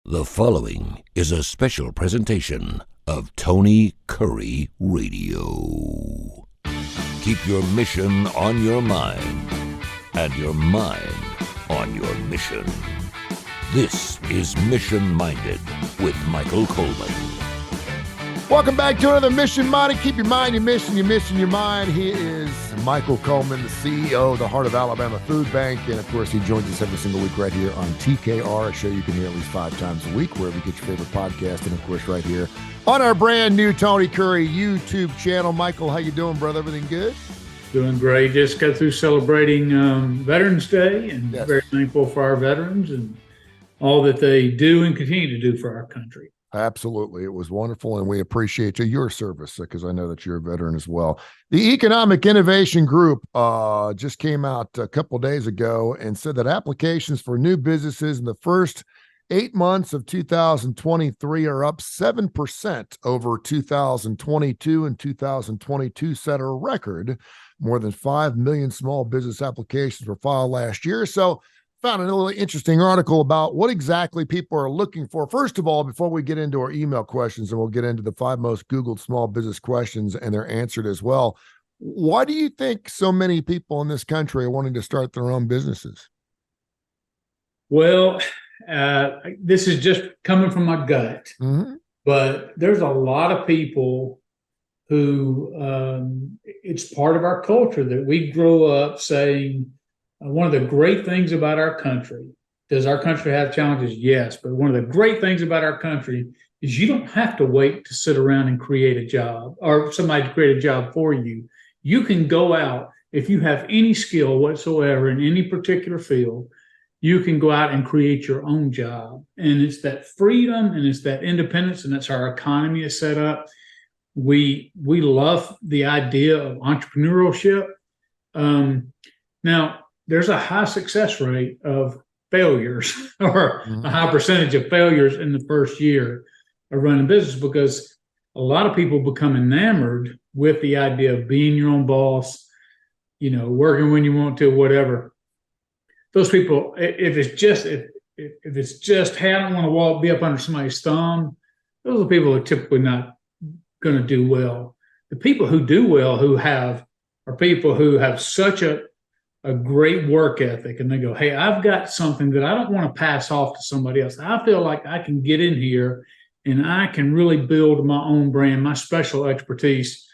The following is a special presentation of Tony Curry Radio. Keep your mission on your mind and your mind on your mission. This is Mission Minded with Michael Coleman. Welcome back to another Mission Minded. Keep your mind, your mission, your mind. He is Michael Coleman, the CEO of the Heart of Alabama Food Bank. And of course, he joins us every single week right here on TKR, a show you can hear at least 5 times a week, wherever you get your favorite podcast. And of course, right here on our brand new Tony Curry YouTube channel. Michael, how you doing, brother? Everything good? Doing great. Just got through celebrating Veterans Day, and Yes. Very thankful for our veterans and all that they do and continue to do for our country. Absolutely. It was wonderful, and we appreciate your service because I know that you're a veteran as well. The Economic Innovation Group just came out a couple of days ago and said that applications for new businesses in the first 8 months of 2023 are up 7% over 2022, and 2022 set a record. More than 5 million small business applications were filed last year. So found a really interesting article about what exactly people are looking for. First of all, before we get into our email questions, and we'll get into the 5 most Googled small business questions and they're answered as well. Why do you think so many people in this country are wanting to start their own businesses? Well, this is just coming from my gut, but there's a lot of people who it's part of our culture that we grow up saying, one of the great things about our country, does our country have challenges? Yes. But one of the great things about our country is you don't have to wait to sit around and create a job or somebody to create a job for you. You can go out, if you have any skill whatsoever in any particular field, you can go out and create your own job. And it's that freedom and it's that independence, and that's how our economy is set up. We love the idea of entrepreneurship. Now, there's a high success rate of failures or a high percentage of failures in the first year of running business because a lot of people become enamored with the idea of being your own boss, working when you want to, whatever. Those people, if it's just, hey, I don't want to be up under somebody's thumb, those are people who are typically not going to do well. The people who do well, are people who have such a great work ethic, and they go, hey, I've got something that I don't want to pass off to somebody else. I feel like I can get in here and I can really build my own brand, my special expertise.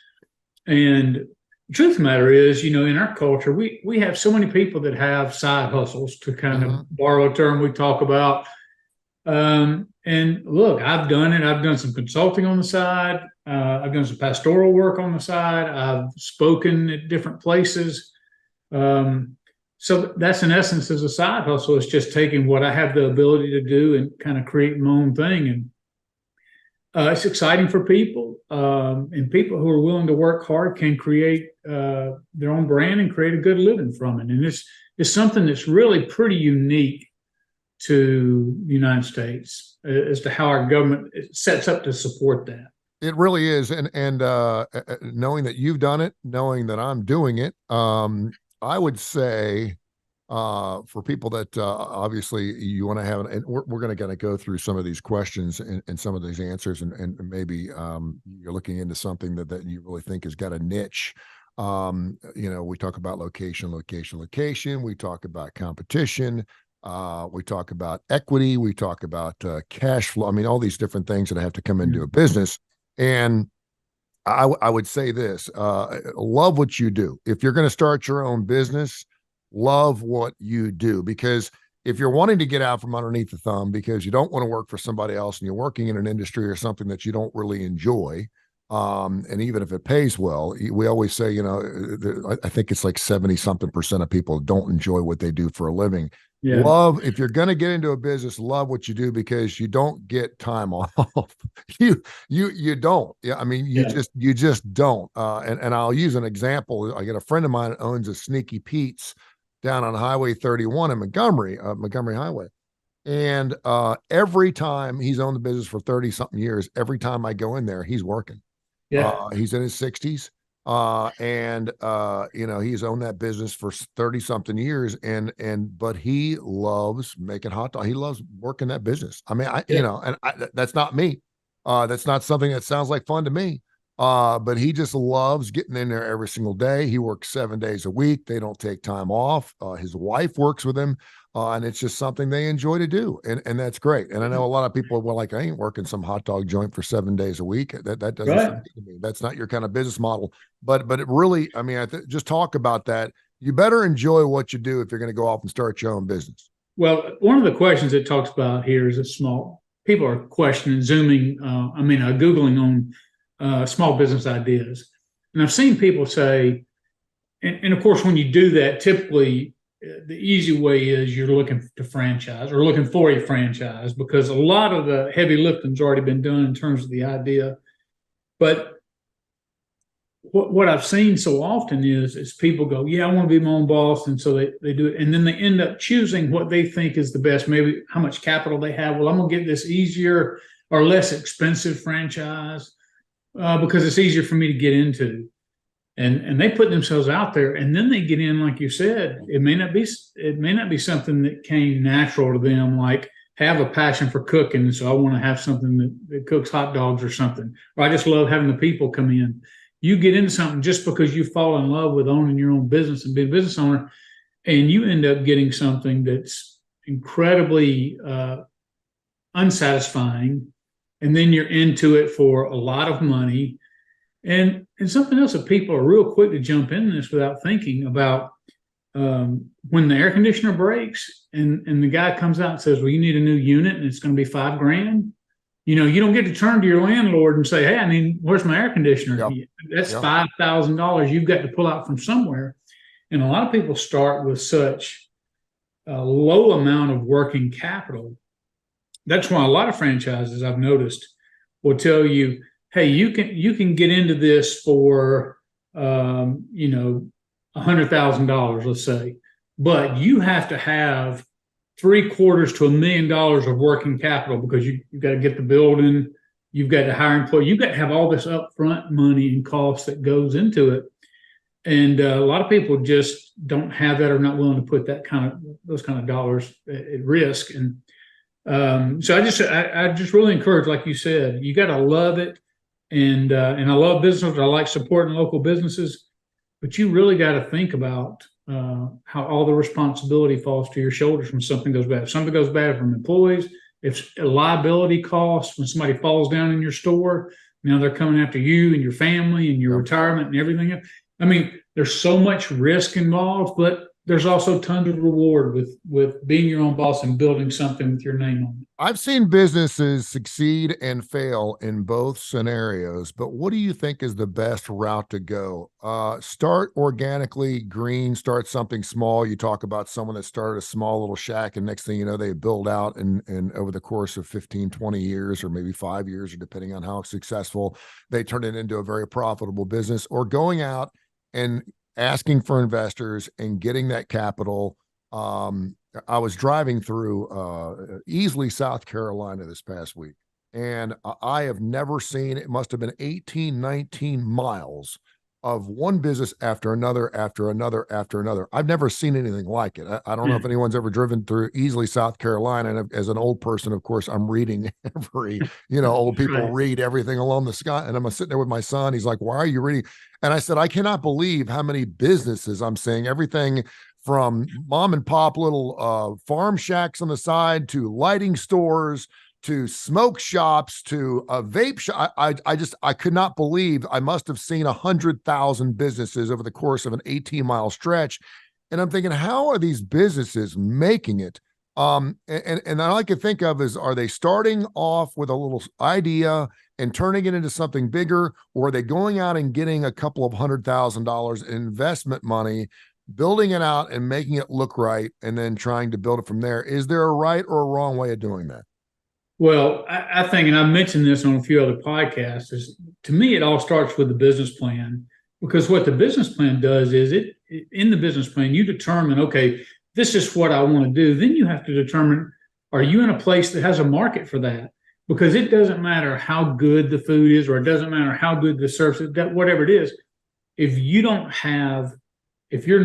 And the truth of the matter is, in our culture, we have so many people that have side hustles, to kind of borrow a term we talk about. And look, I've done it. I've done some consulting on the side. I've done some pastoral work on the side. I've spoken at different places. So that's in essence as a side hustle. It's just taking what I have the ability to do and kind of create my own thing. And it's exciting for people. And people who are willing to work hard can create their own brand and create a good living from it. And it's something that's really pretty unique to the United States as to how our government sets up to support that. It really is. And knowing that you've done it, knowing that I'm doing it, I would say for people that obviously you want to have, and we're going to go through some of these questions and some of these answers, and maybe you're looking into something that you really think has got a niche. We talk about location. We talk about competition. We talk about equity. We talk about cash flow. I mean, all these different things that have to come into a business. And I would say this, love what you do. If you're going to start your own business, love what you do, because if you're wanting to get out from underneath the thumb because you don't want to work for somebody else and you're working in an industry or something that you don't really enjoy, and even if it pays well, we always say, I think it's like 70-something% of people don't enjoy what they do for a living. Yeah. If you're going to get into a business, love what you do, because you don't get time off. you don't. Yeah. I mean, you just don't. And I'll use an example. I got a friend of mine that owns a Sneaky Pete's down on Highway 31 in Montgomery Highway. And every time, he's owned the business for 30 something years, every time I go in there, he's working. Yeah. He's in his 60s. He's owned that business for 30 something years, but he loves making hot dogs. He loves working that business. I mean, that's not me. That's not something that sounds like fun to me. But he just loves getting in there every single day. He works 7 days a week. They don't take time off. His wife works with him. And it's just something they enjoy to do. And that's great. And I know a lot of people were like, I ain't working some hot dog joint for 7 days a week. That doesn't sound good to me. That's not your kind of business model. But it really, I mean, just talk about that. You better enjoy what you do if you're going to go off and start your own business. Well, one of the questions it talks about here is people are questioning, Googling on small business ideas. And I've seen people say, and of course, when you do that, typically the easy way is you're looking to franchise or looking for a franchise, because a lot of the heavy lifting's already been done in terms of the idea. But what I've seen so often is people go, yeah, I want to be my own boss. And so they do it. And then they end up choosing what they think is the best, maybe how much capital they have. Well, I'm going to get this easier or less expensive franchise because it's easier for me to get into. And they put themselves out there, and then they get in, like you said, it may not be something that came natural to them, like have a passion for cooking. So I want to have something that cooks hot dogs or something, or I just love having the people come in. You get into something just because you fall in love with owning your own business and being a business owner, and you end up getting something that's incredibly unsatisfying. And then you're into it for a lot of money. And something else that people are real quick to jump in this without thinking about, when the air conditioner breaks and the guy comes out and says, well, you need a new unit and it's going to be $5,000. You don't get to turn to your landlord and say, hey, where's my air conditioner? Yep. That's $5,000 you've got to pull out from somewhere. And a lot of people start with such a low amount of working capital. That's why a lot of franchises I've noticed will tell you, hey, you can get into this for $100,000, let's say, but you have to have $750,000 to $1 million of working capital, because you've got to get the building, you've got to hire employees, you've got to have all this upfront money and cost that goes into it. And a lot of people just don't have that, or not willing to put those kind of dollars at risk. And so I just really encourage, like you said, you got to love it. And I love business. I like supporting local businesses, but you really got to think about how all the responsibility falls to your shoulders when something goes bad. If something goes bad from employees, if a liability costs, when somebody falls down in your store, now they're coming after you and your family and your retirement and everything else. I mean, there's so much risk involved, but there's also tons of reward with being your own boss and building something with your name on it. I've seen businesses succeed and fail in both scenarios, but what do you think is the best route to go? Start organically, green, start something small. You talk about someone that started a small little shack, and next thing you know, they build out and over the course of 15, 20 years, or maybe 5 years, or depending on how successful, they turn it into a very profitable business, or going out and asking for investors and getting that capital. I was driving through Easley, South Carolina this past week, and I have never seen, it must have been 18, 19 miles of one business after another, after another, after another. I've never seen anything like it. I don't know if anyone's ever driven through Easley, South Carolina. And as an old person, of course, I'm reading old people read everything along the sky. And I'm sitting there with my son. He's like, why are you reading? And I said, I cannot believe how many businesses I'm seeing, everything from mom and pop little farm shacks on the side to lighting stores to smoke shops to a vape shop. I could not believe I must have seen 100,000 businesses over the course of an 18-mile stretch. And I'm thinking, how are these businesses making it? And all I could think of is, are they starting off with a little idea and turning it into something bigger, or are they going out and getting a couple of $100,000 in investment money, building it out and making it look right, and then trying to build it from there? Is there a right or a wrong way of doing that? Well, I think, and I mentioned this on a few other podcasts, is to me, it all starts with the business plan, because what the business plan does is in the business plan, you determine, okay, this is what I want to do. Then you have to determine, are you in a place that has a market for that? Because it doesn't matter how good the food is, or it doesn't matter how good the service is, whatever it is. if you're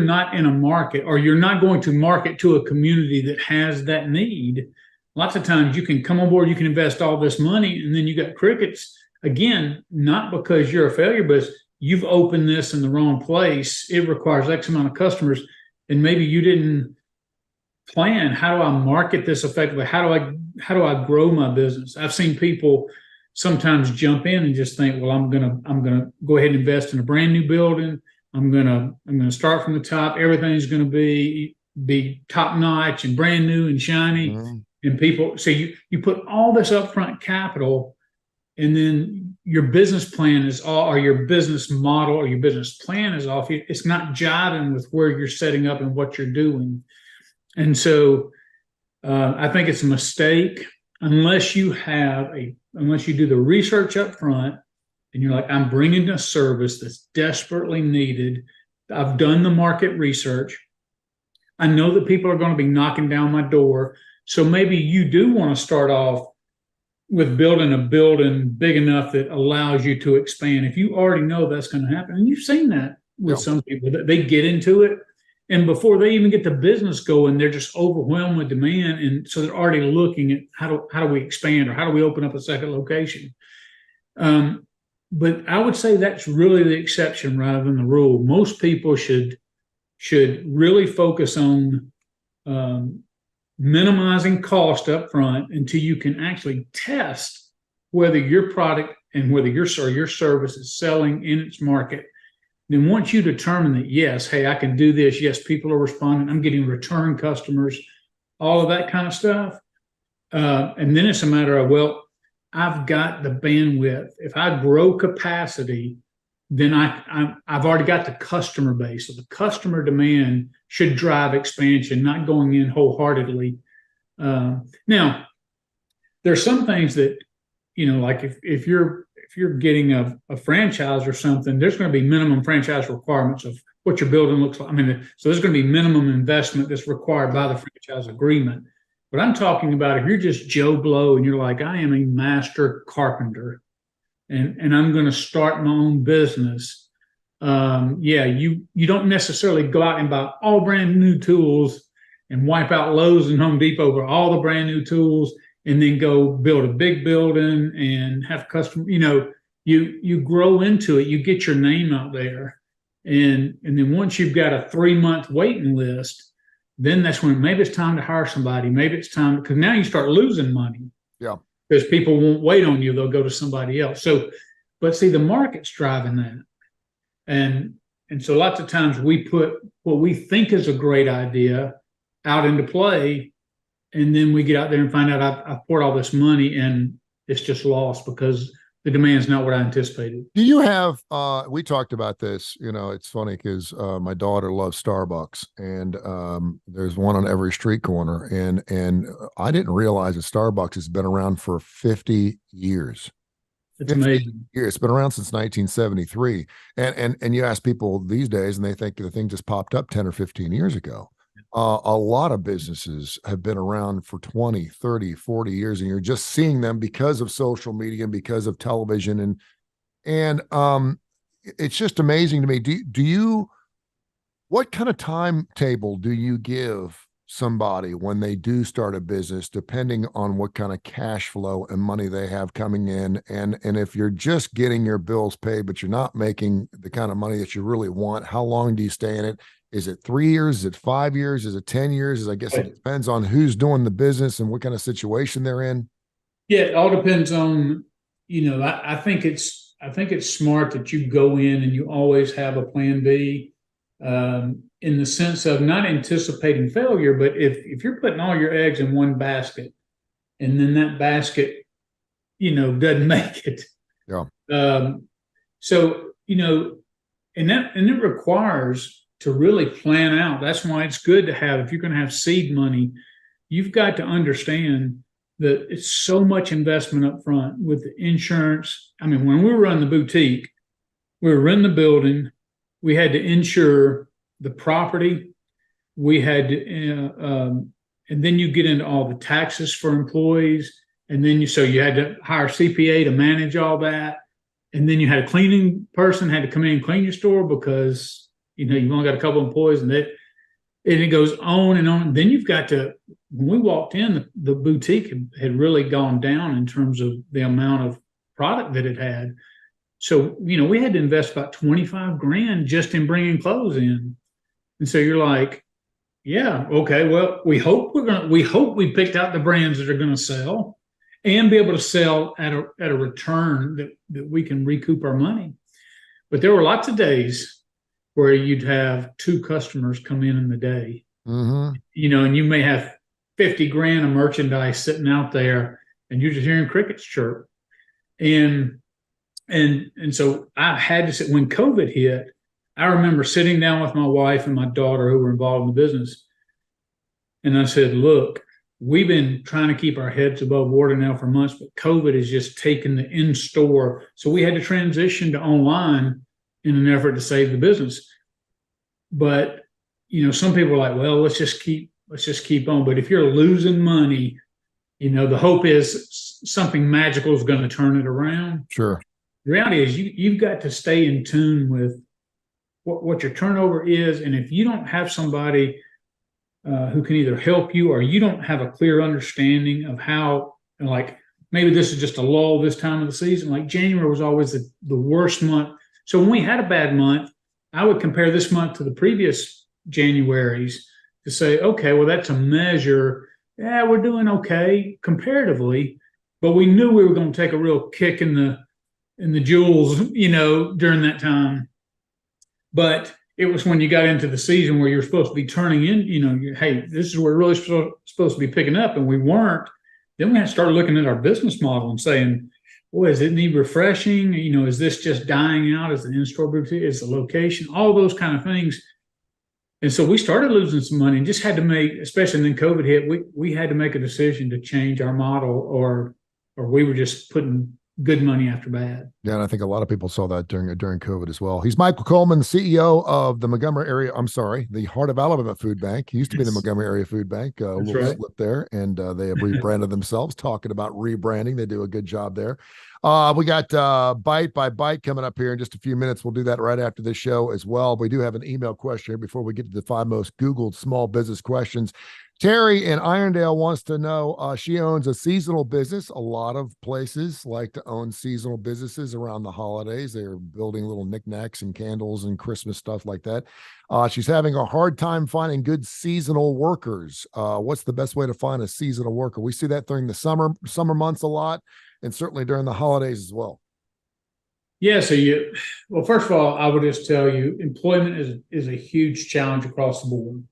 not in a market, or you're not going to market to a community that has that need, lots of times you can come on board, you can invest all this money, and then you got crickets. Again, not because you're a failure, but you've opened this in the wrong place. It requires X amount of customers, and maybe you didn't plan, how do I market this effectively? How do I grow my business? I've seen people sometimes jump in and just think, well, I'm gonna go ahead and invest in a brand new building. I'm gonna start from the top. Everything's gonna be top notch and brand new and shiny. Mm-hmm. And people, so you put all this upfront capital, and then your business plan is all, or your business model or your business plan is off. It's not jiving with where you're setting up and what you're doing. And so I think it's a mistake unless you do the research up front and you're like, I'm bringing a service that's desperately needed. I've done the market research. I know that people are going to be knocking down my door. So maybe you do want to start off with building a building big enough that allows you to expand. If you already know that's going to happen, and you've seen that with some people, that they get into it, and before they even get the business going, they're just overwhelmed with demand, and so they're already looking at how do we expand, or how do we open up a second location. But I would say that's really the exception rather than the rule. Most people should really focus on minimizing cost up front until you can actually test whether your product and whether your service is selling in its market. Then once you determine that, yes, hey, I can do this, yes, people are responding, I'm getting return customers, all of that kind of stuff. And then it's a matter of, well, I've got the bandwidth. If I grow capacity, then I've already got the customer base. So the customer demand should drive expansion, not going in wholeheartedly. Now, there's some things that, like if you're getting a franchise or something, there's going to be minimum franchise requirements of what your building looks like. So there's going to be minimum investment that's required by the franchise agreement. But I'm talking about if you're just Joe Blow and you're like, I am a master carpenter and I'm going to start my own business. You don't necessarily go out and buy all brand new tools and wipe out Lowe's and Home Depot for all the brand new tools and then go build a big building and have customers. You grow into it, you get your name out there. And then once you've got a 3-month waiting list, then that's when maybe it's time to hire somebody. Maybe it's time, because now you start losing money. Yeah. Because people won't wait on you. They'll go to somebody else. So, but see, the market's driving that. And so lots of times we put what we think is a great idea out into play. And then we get out there and find out I've poured all this money and it's just lost because the demand's not what I anticipated. Do you have, we talked about this, it's funny because my daughter loves Starbucks and there's one on every street corner. And I didn't realize that Starbucks has been around for 50 years. It's amazing. Years. It's been around since 1973. And you ask people these days and they think the thing just popped up 10 or 15 years ago. A lot of businesses have been around for 20, 30, 40 years, and you're just seeing them because of social media and because of television. And it's just amazing to me. Do you, what kind of timetable do you give somebody when they do start a business, depending on what kind of cash flow and money they have coming in? And if you're just getting your bills paid, but you're not making the kind of money that you really want, how long do you stay in it? Is it 3 years? Is it 5 years? Is it 10 years? I guess it depends on who's doing the business and what kind of situation they're in. Yeah, it all depends on, I think it's smart that you go in and you always have a plan B, in the sense of not anticipating failure, but if you're putting all your eggs in one basket and then that basket, doesn't make it. Yeah. So, and it requires to really plan out. That's why it's good to have, if you're going to have seed money, you've got to understand that it's so much investment up front with the insurance. When we were running the boutique, we were renting the building, we had to insure the property, we had to, and then you get into all the taxes for employees, and then you had to hire a CPA to manage all that. and then you had a cleaning person had to come in and clean your store because, you've only got a couple of employees, and it goes on and on. Then you've got to, when we walked in, the boutique had really gone down in terms of the amount of product that it had. So, we had to invest about 25 grand just in bringing clothes in. And so you're like, yeah, okay, well, we hope we picked out the brands that are going to sell and be able to sell at a return that we can recoup our money. But there were lots of days where you'd have 2 customers come in the day, and you may have 50 grand of merchandise sitting out there, and you're just hearing crickets chirp. And so I had to sit, when COVID hit, I remember sitting down with my wife and my daughter who were involved in the business. And I said, look, we've been trying to keep our heads above water now for months, but COVID has just taken the in-store. So we had to transition to online in an effort to save the business. But, some people are like, well, let's just keep on. But if you're losing money, the hope is something magical is going to turn it around. Sure. The reality is you've got to stay in tune with what your turnover is. And if you don't have somebody who can either help you, or you don't have a clear understanding of how, like, maybe this is just a lull this time of the season. Like January was always the worst month. So when we had a bad month, I would compare this month to the previous Januaries to say, okay, well, that's a measure. Yeah, we're doing okay comparatively, but we knew we were going to take a real kick in the jewels, during that time. But it was when you got into the season where you're supposed to be turning in, hey, this is where we're really supposed to be picking up, and we weren't. Then we had to start looking at our business model and saying, boy, does it need refreshing? Is this just dying out as an in-store boutique? Is the location? All those kind of things. And so we started losing some money and just had to make, especially when COVID hit, we had to make a decision to change our model, or we were just putting good money after bad. Yeah, and I think a lot of people saw that during COVID as well. He's Michael Coleman, CEO of the Montgomery area. I'm sorry, the Heart of Alabama Food Bank. He used to be the Montgomery area food bank. A little right. slip there, and they have rebranded themselves. Talking about rebranding, they do a good job there. We got Bite by Bite coming up here in just a few minutes. We'll do that right after this show as well. We do have an email question here before we get to the 5 most Googled small business questions. Terry in Irondale wants to know, she owns a seasonal business. A lot of places like to own seasonal businesses around the holidays. They're building little knickknacks and candles and Christmas stuff like that. She's having a hard time finding good seasonal workers. What's the best way to find a seasonal worker? We see that during the summer months a lot, and certainly during the holidays as well. Yeah. So well, first of all, I would just tell you, employment is a huge challenge across the board.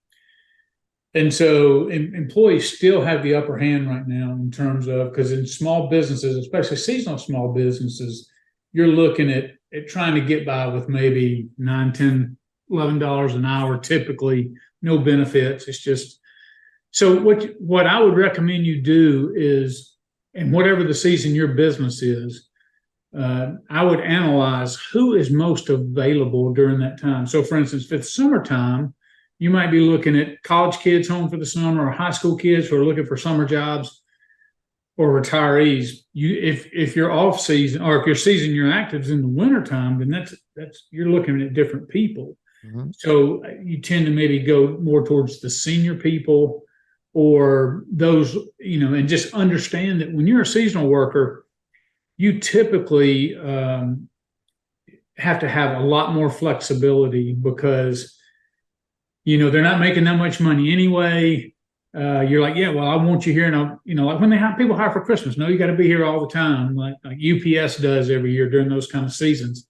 And so employees still have the upper hand right now in terms of, because in small businesses, especially seasonal small businesses, you're looking at trying to get by with maybe $9, $10, $11 an hour, typically, no benefits. It's just, so what I would recommend you do is, and whatever the season your business is, I would analyze who is most available during that time. So for instance, if it's summertime, you might be looking at college kids home for the summer, or high school kids who are looking for summer jobs, or retirees. If you're off season, or if your season your actives in the wintertime, then that's you're looking at different people. Mm-hmm. So you tend to maybe go more towards the senior people, or those, and just understand that when you're a seasonal worker, you typically have to have a lot more flexibility, because they're not making that much money anyway. You're like, yeah, well, I want you here. And like when people hire for Christmas, no, you got to be here all the time, like UPS does every year during those kind of seasons.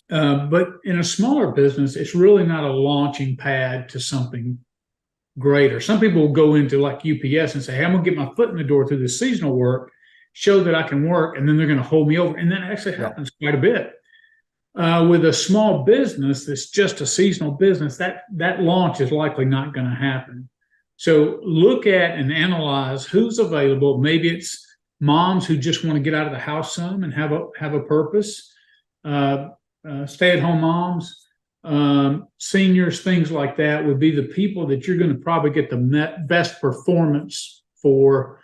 But in a smaller business, it's really not a launching pad to something greater. Some people will go into like UPS and say, hey, I'm going to get my foot in the door through this seasonal work, show that I can work, and then they're going to hold me over. And that actually happens quite a bit. With a small business that's just a seasonal business, that launch is likely not going to happen. So look at and analyze who's available. Maybe it's moms who just want to get out of the house some and have a purpose, stay-at-home moms, seniors, things like that would be the people that you're going to probably get the best performance for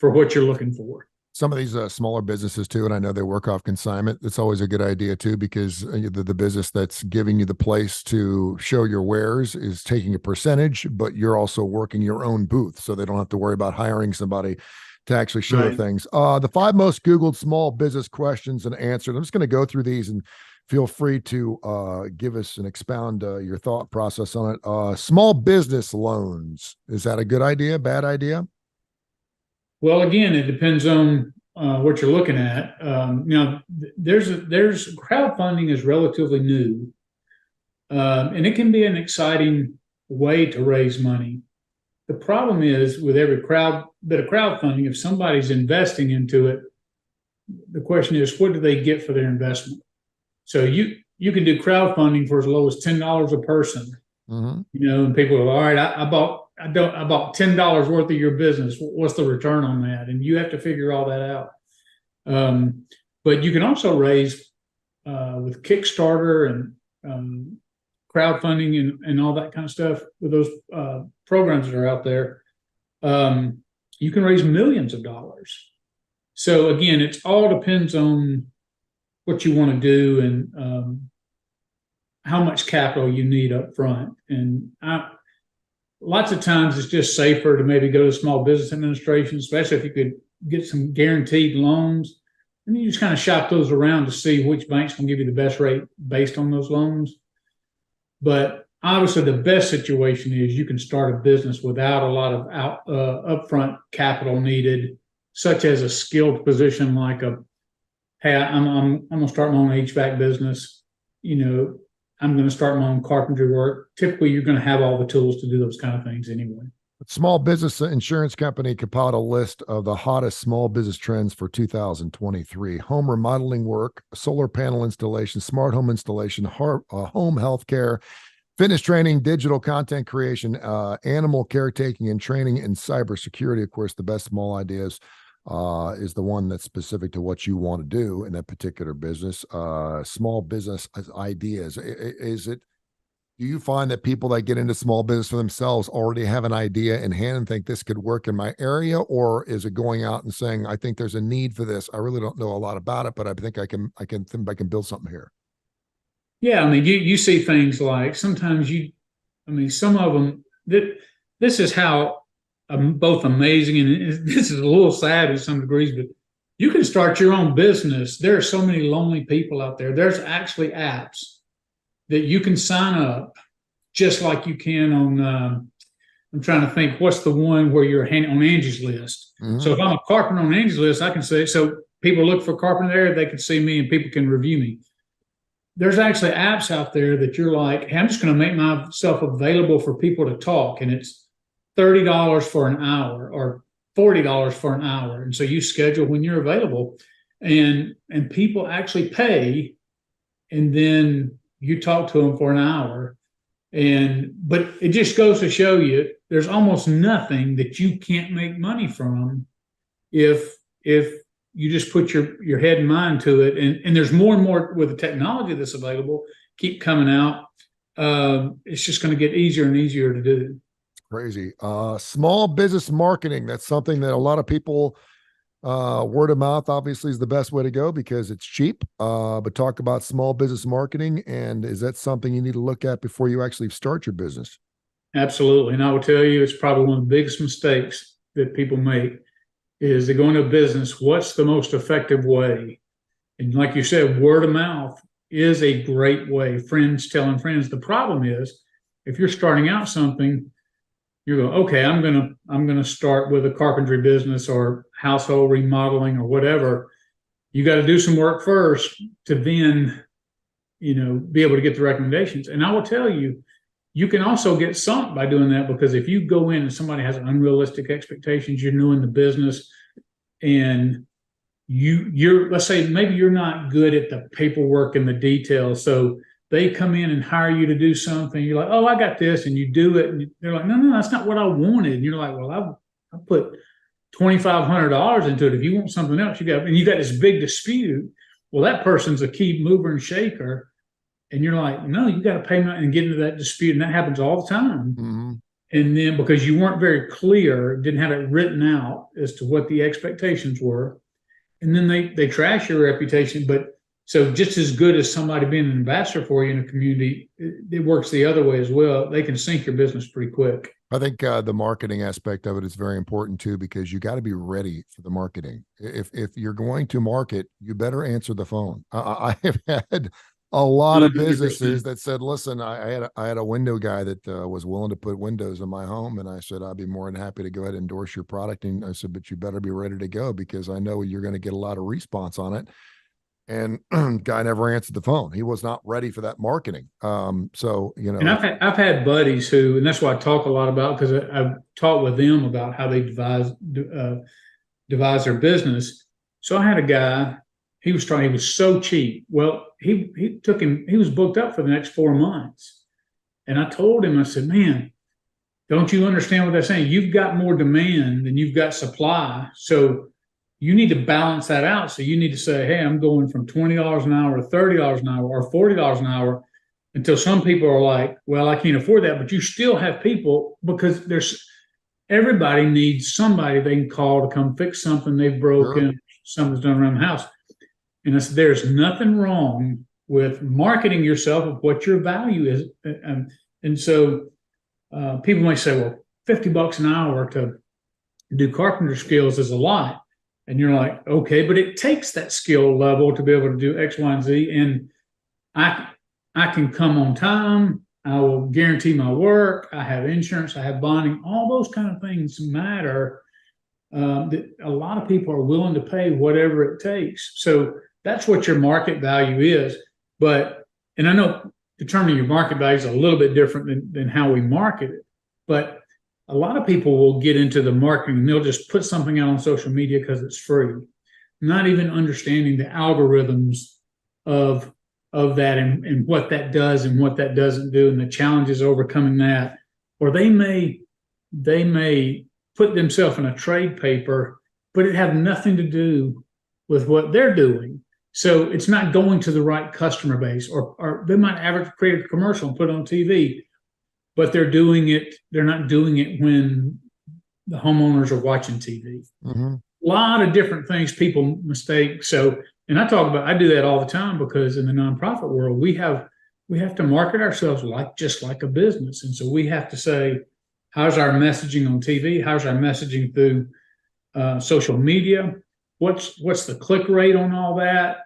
what you're looking for. some of these smaller businesses too, and I know they work off consignment. It's always a good idea too, because the business that's giving you the place to show your wares is taking a percentage, but you're also working your own booth, so they don't have to worry about hiring somebody to actually show Right. things. The 5 most Googled small business questions and answered. I'm just going to go through these, and feel free to give us and expound your thought process on it. Small business loans. Is that a good idea? Bad idea? Well, again, it depends on what you're looking at. There's crowdfunding is relatively new, and it can be an exciting way to raise money. The problem is with every bit of crowdfunding, if somebody's investing into it, the question is, what do they get for their investment? So you can do crowdfunding for as low as $10 a person, Mm-hmm. and people are, all right, I bought $10 worth of your business. What's the return on that? And you have to figure all that out. But you can also raise with Kickstarter and crowdfunding and all that kind of stuff with those programs that are out there. You can raise millions of dollars. So again, it all depends on what you want to do and how much capital you need up front. And lots of times it's just safer to maybe go to Small Business Administration, especially if you could get some guaranteed loans. And you just kind of shop those around to see which banks can give you the best rate based on those loans. But obviously the best situation is you can start a business without a lot of upfront capital needed, such as a skilled position like hey, I'm going to start my own HVAC business. I'm going to start my own carpentry work. Typically, you're going to have all the tools to do those kind of things anyway. Small Business Insurance Company compiled a list of the hottest small business trends for 2023. Home remodeling work, solar panel installation, smart home installation, home healthcare, fitness training, digital content creation, animal caretaking and training, and cybersecurity. Of course, the best small ideas is the one that's specific to what you want to do in that particular business. Small business ideas. Do you find that people that get into small business for themselves already have an idea in hand and think this could work in my area? Or is it going out and saying, I think there's a need for this. I really don't know a lot about it, but I think I can build something here. Yeah. I mean, you see things like sometimes some of them this is how both amazing and this is a little sad in some degrees, but you can start your own business. There are so many lonely people out there. There's actually apps that you can sign up just like you can on, I'm trying to think, what's the one where you're on Angie's List? Mm-hmm. So if I'm a carpenter on Angie's List, I can say, so people look for carpenter there, they can see me and people can review me. There's actually apps out there that you're like, hey, I'm just going to make myself available for people to talk. And it's $30 for an hour or $40 for an hour. And so you schedule when you're available and people actually pay. And then you talk to them for an hour. But it just goes to show you there's almost nothing that you can't make money from if you just put your head and mind to it. And there's more and more with the technology that's available, keep coming out. It's just going to get easier and easier to do. Crazy. Small business marketing. That's something that a lot of people, word of mouth obviously is the best way to go because it's cheap. But talk about small business marketing. And is that something you need to look at before you actually start your business? Absolutely. And I will tell you, it's probably one of the biggest mistakes that people make is they go into a business. What's the most effective way? And like you said, word of mouth is a great way. Friends telling friends. The problem is if you're starting out something, you go, okay, I'm gonna start with a carpentry business or household remodeling or whatever. You got to do some work first to then, be able to get the recommendations. And I will tell you, you can also get sunk by doing that because if you go in and somebody has unrealistic expectations, you're new in the business, and you're let's say maybe you're not good at the paperwork and the details, so they come in and hire you to do something. You're like, oh, I got this. And you do it. And they're like, no, that's not what I wanted. And you're like, well, I put $2,500 into it. If you want something else, you got this big dispute. Well, that person's a key mover and shaker. And you're like, no, you got to pay money and get into that dispute. And that happens all the time. Mm-hmm. And then because you weren't very clear, didn't have it written out as to what the expectations were. and then they trash your reputation. But so just as good as somebody being an ambassador for you in a community, it works the other way as well. They can sink your business pretty quick. I think the marketing aspect of it is very important too, because you got to be ready for the marketing. If you're going to market, you better answer the phone. I have had a lot of businesses that said, "Listen, I had a window guy that was willing to put windows in my home," and I said, "I'd be more than happy to go ahead and endorse your product." And I said, "But you better be ready to go, because I know you're going to get a lot of response on it." And guy never answered the phone. He was not ready for that marketing. So, and I've had buddies who, and that's what I talk a lot about, because I've talked with them about how they devise their business. So I had a guy, he was so cheap. Well, he was booked up for the next 4 months. And I told him, I said, "Man, don't you understand what they're saying? You've got more demand than you've got supply. So you need to balance that out. So you need to say, hey, I'm going from $20 an hour to $30 an hour or $40 an hour," until some people are like, "Well, I can't afford that." But you still have people, because everybody needs somebody they can call to come fix something they've broken, sure, something's done around the house. And I said, there's nothing wrong with marketing yourself of what your value is. And so people might say, well, $50 an hour to do carpenter skills is a lot. And you're like, okay, but it takes that skill level to be able to do X, Y, and Z. And I can come on time. I will guarantee my work. I have insurance. I have bonding. All those kind of things matter. That a lot of people are willing to pay whatever it takes. So that's what your market value is. And I know determining your market value is a little bit different than how we market it. But a lot of people will get into the marketing and they'll just put something out on social media because it's free, not even understanding the algorithms of that and what that does and what that doesn't do and the challenges overcoming that. Or they may put themselves in a trade paper, but it have nothing to do with what they're doing. So it's not going to the right customer base, or they might create a commercial and put it on TV, but they're not doing it when the homeowners are watching TV. Mm-hmm. A lot of different things people mistake. So, and I do that all the time, because in the nonprofit world, we have to market ourselves just like a business. And so we have to say, how's our messaging on TV? How's our messaging through social media? What's the click rate on all that?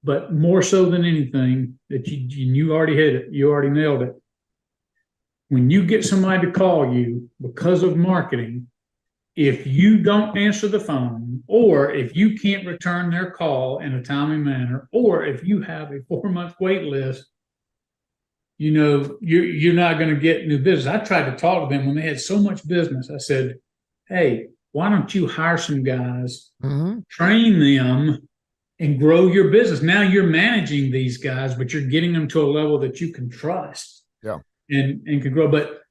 But more so than anything, that you already hit it. You already nailed it. When you get somebody to call you because of marketing, if you don't answer the phone, or if you can't return their call in a timely manner, or if you have a 4-month wait list, you're not going to get new business. I tried to talk to them when they had so much business. I said, hey, why don't you hire some guys, mm-hmm, train them, and grow your business? Now you're managing these guys, but you're getting them to a level that you can trust. Yeah. And can grow. But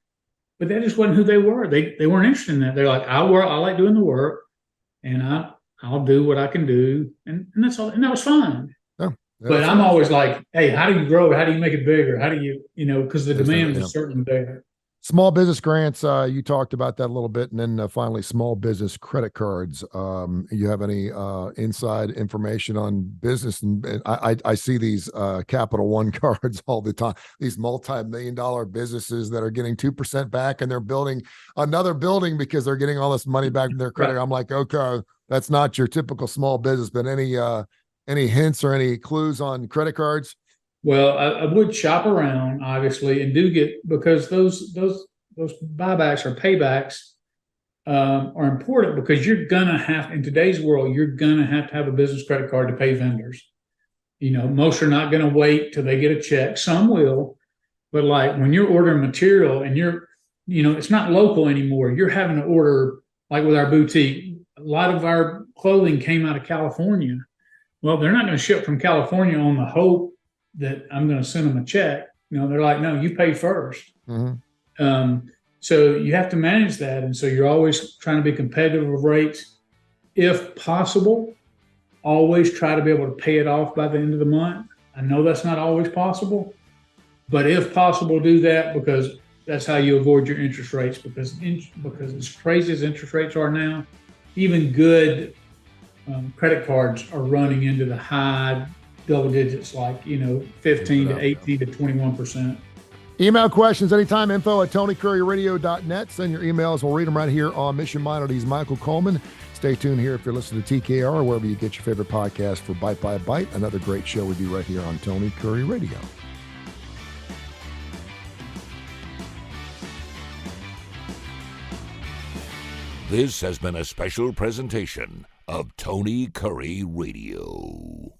that just wasn't who they were. They weren't interested in that. They're like, I like doing the work, and I'll do what I can do. And that's all. And that was fine. Yeah. But I'm always like, hey, how do you grow it? How do you make it bigger? How do you, because the demand is certainly there. Small business grants, you talked about that a little bit. And then finally, small business credit cards. You have any inside information on business? And I see these Capital One cards all the time, these multi-million-dollar businesses that are getting 2% back, and they're building another building because they're getting all this money back from their credit. Right. I'm like, okay, that's not your typical small business. But any hints or any clues on credit cards? Well, I would shop around, obviously, and do get, because those buybacks or paybacks are important, because you're gonna have, in today's world, you're gonna have to have a business credit card to pay vendors. Most are not gonna wait till they get a check. Some will, but like when you're ordering material and it's not local anymore. You're having to order, like with our boutique. A lot of our clothing came out of California. Well, they're not going to ship from California on the hope that I'm going to send them a check. They're like, no, you pay first. Mm-hmm. So you have to manage that. And so you're always trying to be competitive with rates. If possible, always try to be able to pay it off by the end of the month. I know that's not always possible, but if possible, do that, because that's how you avoid your interest rates. Because as crazy as interest rates are now, even good credit cards are running into the high double digits, like 15 to 18 to 21%. Email questions anytime, info@TonyCurryRadio.net. Send your emails. We'll read them right here on Mission Minor. He's Michael Coleman. Stay tuned here if you're listening to TKR or wherever you get your favorite podcast for Bite by Bite. Another great show we do right here on Tony Curry Radio. This has been a special presentation of Tony Curry Radio.